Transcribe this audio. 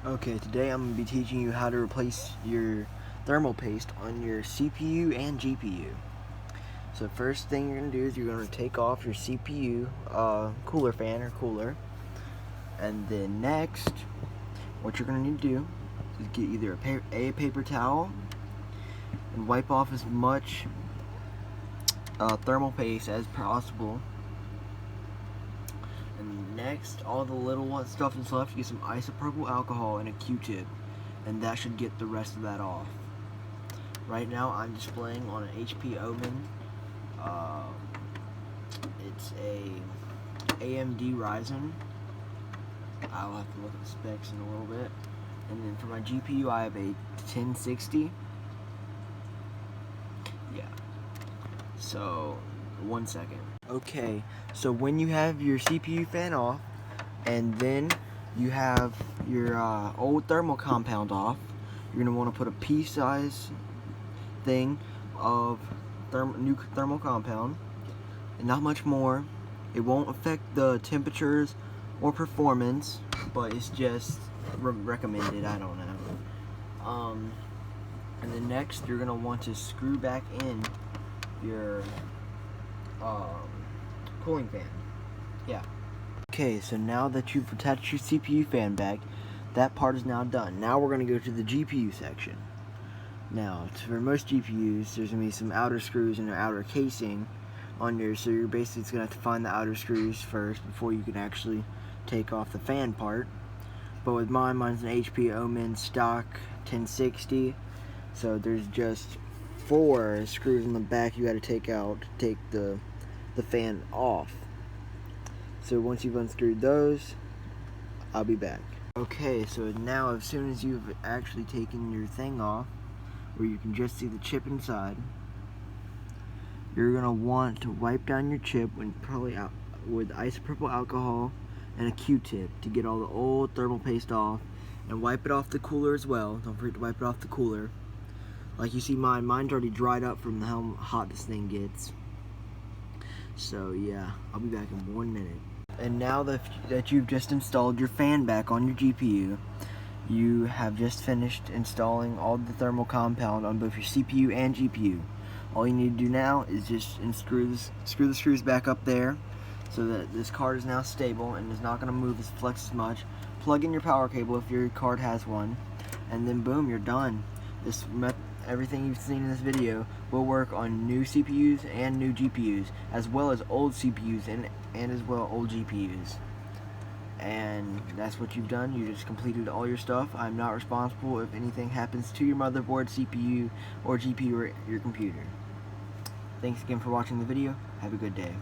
Okay, today I'm going to be teaching you how to replace your thermal paste on your CPU and GPU. So first thing you're going to do is you're going to take off your CPU cooler fan or cooler, and then next what you're going to need to do is get either a paper towel and wipe off as much thermal paste as possible. And next, all the little stuff that's left, get some isopropyl alcohol and a Q-tip, and that should get the rest of that off. Right now I'm displaying on an HP Omen. It's a AMD Ryzen. I'll have to look at the specs in a little bit. And then for my GPU I have a 1060. Yeah. So, 1 second. Okay, so when you have your CPU fan off, and then you have your old thermal compound off, you're going to want to put a pea-size thing of new thermal compound, and not much more. It won't affect the temperatures or performance, but it's just recommended. I don't know. And then next, you're going to want to screw back in your cooling fan. Yeah. Okay, so now that you've attached your CPU fan back, that part is now done. Now we're going to go to the GPU section. Now, for most GPUs, there's going to be some outer screws and an outer casing on yours, so you're basically going to have to find the outer screws first before you can actually take off the fan part. But with mine's an HP Omen stock 1060, so there's just 4 screws in the back you got to take out to take the fan off. So once you've unscrewed those, I'll be back. Okay, so now as soon as you've actually taken your thing off, where you can just see the chip inside, you're gonna want to wipe down your chip with isopropyl alcohol and a Q-tip to get all the old thermal paste off, and wipe it off the cooler as well. Don't forget to wipe it off the cooler. Like you see mine's already dried up from how hot this thing gets. So yeah, I'll be back in 1 minute. And now that you've just installed your fan back on your GPU, you have just finished installing all the thermal compound on both your CPU and GPU. All you need to do now is just screw the screws back up there so that this card is now stable and is not going to move flex as much. Plug in your power cable if your card has one, and then boom, you're done. Everything you've seen in this video will work on new CPUs and new GPUs, as well as old CPUs and as well old GPUs. And that's what you've done. You just completed all your stuff. I'm not responsible if anything happens to your motherboard, CPU, or GPU or your computer. Thanks again for watching the video. Have a good day.